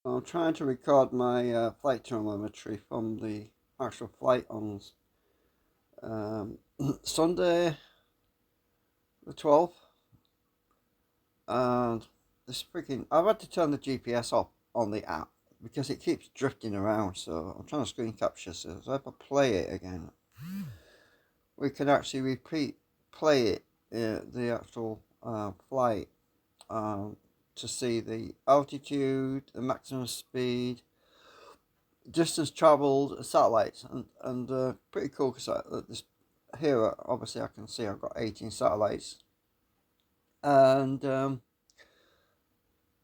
I'm trying to record my flight telemetry from the actual flight on um, Sunday the 12th, and this freaking I've had to turn the GPS off on the app because it keeps drifting around. So I'm trying to screen capture. So if I play it again, we can actually play it, the actual flight, um, to see the altitude, the maximum speed, distance travelled, satellites, and pretty cool because this here obviously I can see I've got 18 satellites, and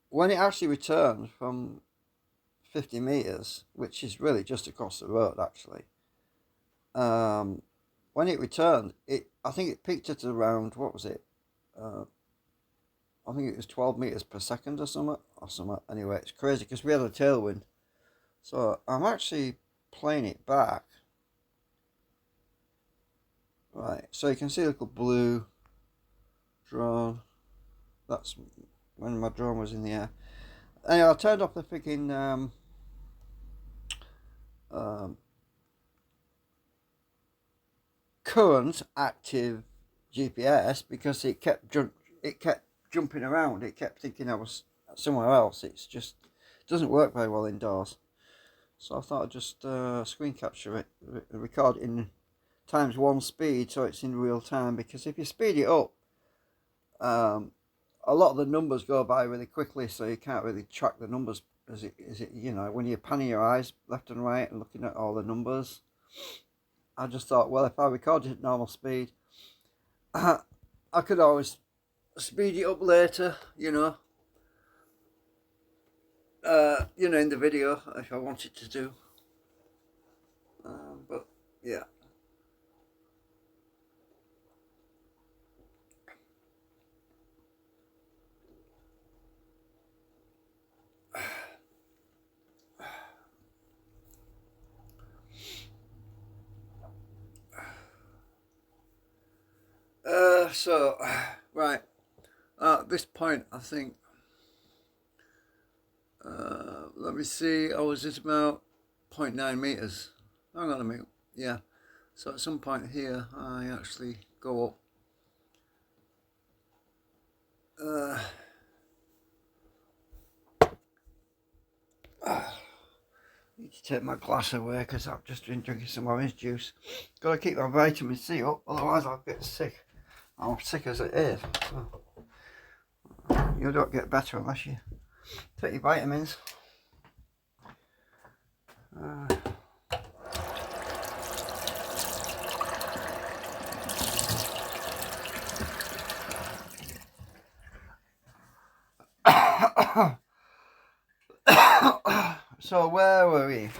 when it actually returned from 50 meters, which is really just across the road actually, um, when it returned, it I think it peaked at around, what was it? Uh, I think it was 12 meters per second or something. Anyway, it's crazy because we had a tailwind. So I'm actually playing it back. Right, so you can see a little blue drone. That's when my drone was in the air. Anyway, I turned off the freaking um, current active GPS because it kept jumping around. It kept thinking I was somewhere else. It's just it doesn't work very well indoors. So I thought I'd just screen capture it, record in times one speed, so it's in real time. Because if you speed it up, um, a lot of the numbers go by really quickly, so you can't really track the numbers. When you're panning your eyes left and right and looking at all the numbers. I just thought, well, if I recorded at normal speed, I could always speed it up later, in the video if I wanted to do. But yeah. So, right, at this point, I think, let me see, I was at about 0.9 meters. Hang on a minute, yeah. So at some point here, I actually go up. Uh, Need to take my glass away because I've just been drinking some orange juice. Got to keep my vitamin C up, otherwise I'll get sick. I'm sick as it is. So you don't get better unless you take your vitamins. So where were we?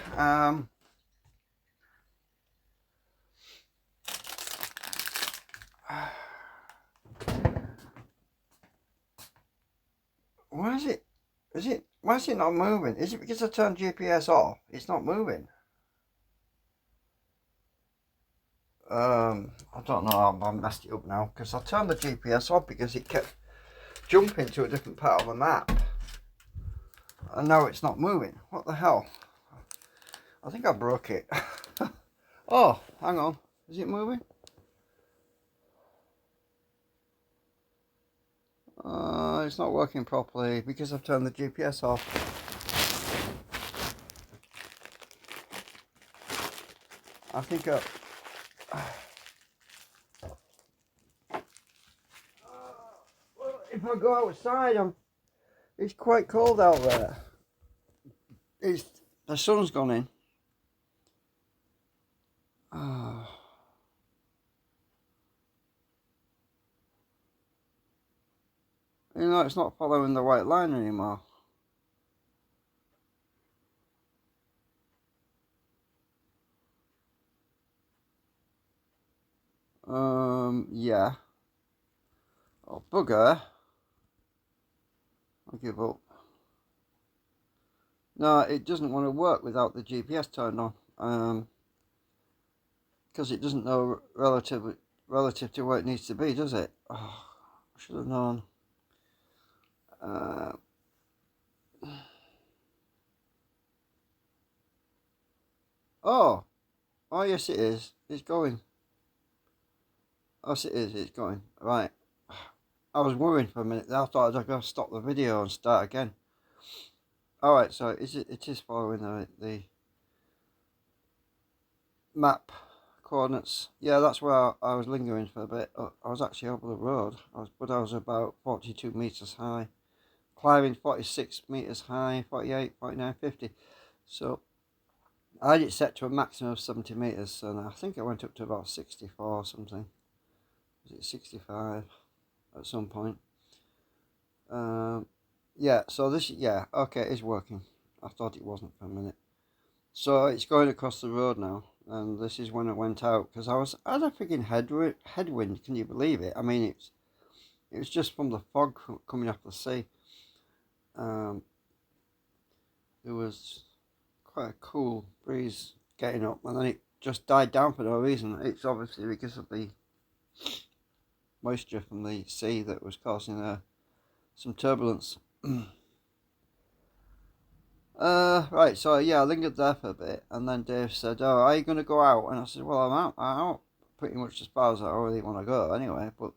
Why is it? Why is it not moving? Is it because I turned GPS off? It's not moving. I don't know. I messed it up now because I turned the GPS off because it kept jumping to a different part of the map, and now it's not moving. What the hell? I think I broke it. Oh, hang on. Is it moving? It's not working properly because I've turned the GPS off. I think if I go outside, it's quite cold out there. The sun's gone in. It's not following the white line anymore. Yeah. Oh, bugger. I give up. No, it doesn't want to work without the GPS turned on. Because it doesn't know relative to where it needs to be, does it? Oh, I should have known. Oh, oh yes it is. It's going. Yes it is. It's going. Right. I was worrying for a minute. I thought I'd go stop the video and start again. All right. So it is following the map coordinates. Yeah, that's where I was lingering for a bit. I was actually over the road. But I was about 42 meters high, climbing 46 meters high, 48, 49, 50. So I had it set to a maximum of 70 meters, and I think I went up to about 64 or something. Was it 65 at some point? Yeah. So this, yeah, okay, it's working. I thought it wasn't for a minute. So it's going across the road now, and this is when I went out because I had a freaking headwind. Can you believe it? I mean, it was just from the fog coming off the sea. There was quite a cool breeze getting up, and then it just died down for no reason. It's obviously because of the moisture from the sea that was causing some turbulence. Right, so yeah, I lingered there for a bit, and then Dave said, "Oh, are you going to go out?" And I said, "Well, I'm out pretty much as far as I really want to go anyway." But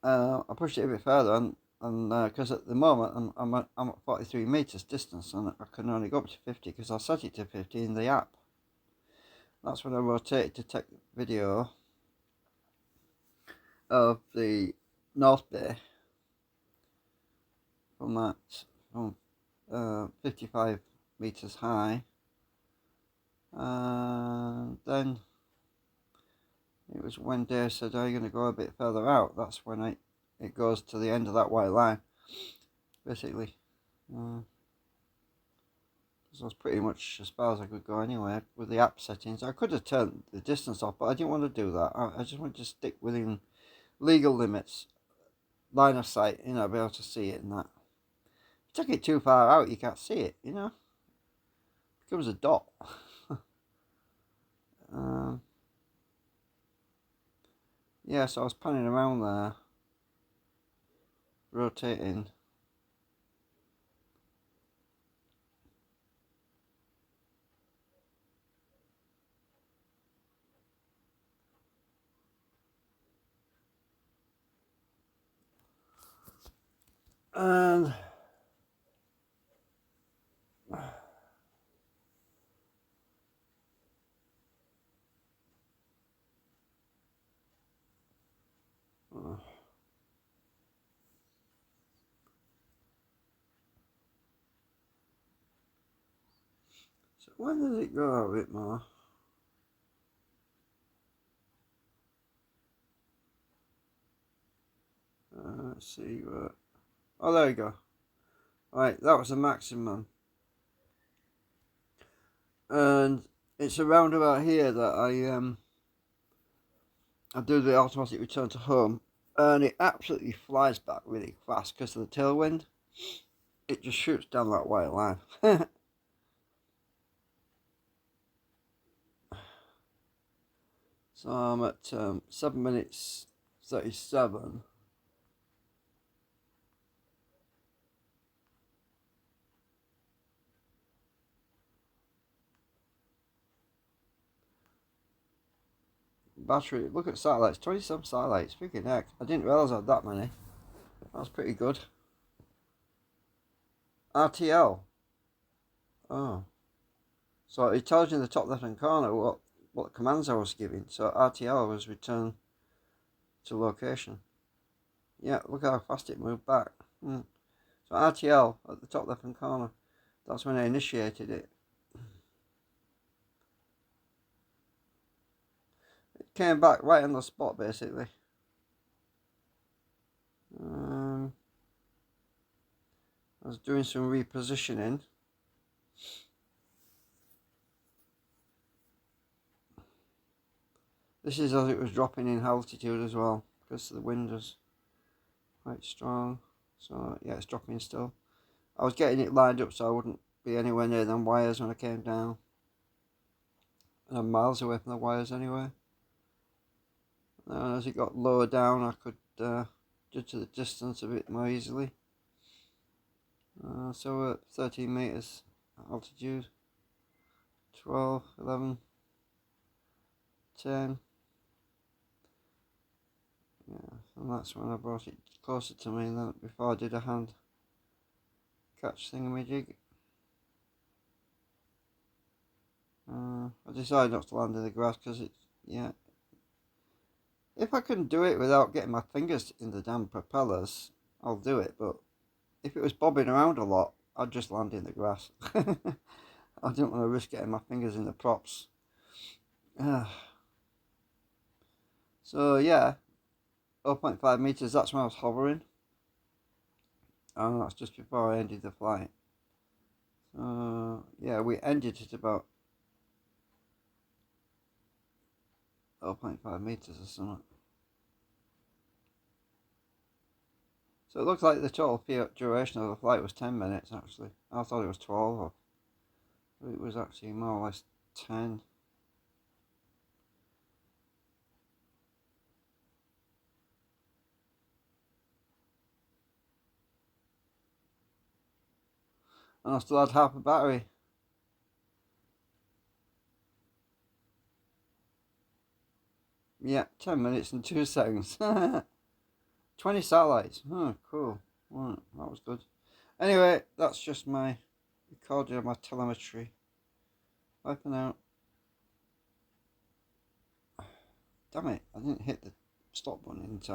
I pushed it a bit further, and because at the moment I'm at 43 meters distance, and I can only go up to 50 because I set it to 50 in the app. That's when I rotated to take video of the North Bay from 55 meters high, and then it was when Dave said, "Are you going to go a bit further out?" That's when it goes to the end of that white line, basically. So it's pretty much as far as I could go anyway with the app settings. I could have turned the distance off, but I didn't want to do that. I just wanted to stick within legal limits, line of sight, be able to see it and that. If you take it too far out, you can't see it, It becomes a dot. Yeah, so I was panning around there, rotating. And so when does it go a bit more? Let's see. Oh, there you go. Right, that was the maximum. And it's around about here that I do the automatic return to home, and it absolutely flies back really fast because of the tailwind. It just shoots down that white line. So I'm at 7 minutes 37. Battery, look at satellites, 27 satellites, freaking heck. I didn't realise I had that many. That's pretty good. RTL. Oh. So it tells you in the top left hand corner what commands I was giving. So RTL was return to location. Yeah, look how fast it moved back. So RTL at the top left hand corner. That's when I initiated it. It came back right on the spot basically. I was doing some repositioning. This is as it was dropping in altitude as well, because the wind was quite strong. So yeah, it's dropping still. I was getting it lined up so I wouldn't be anywhere near them wires when I came down. And I'm miles away from the wires anyway. And as it got lower down, I could judge the distance a bit more easily. So we're at 13 meters altitude. 12, 11, 10. Yeah, and that's when I brought it closer to me than before I did a hand catch thingamajig. I decided not to land in the grass because it's, yeah. If I can do it without getting my fingers in the damn propellers, I'll do it. But if it was bobbing around a lot, I'd just land in the grass. I didn't want to risk getting my fingers in the props. So yeah, 0.5 meters, that's when I was hovering. And that's just before I ended the flight. Yeah, we ended at about 0.5 meters or something. So it looks like the total duration of the flight was 10 minutes actually. I thought it was 12, but it was actually more or less 10. And I still had half a battery. Yeah, 10 minutes and 2 seconds. 20 satellites. Oh, cool. Right, that was good. Anyway, that's just my recording of my telemetry. Bye for now. Damn it, I didn't hit the stop button in time.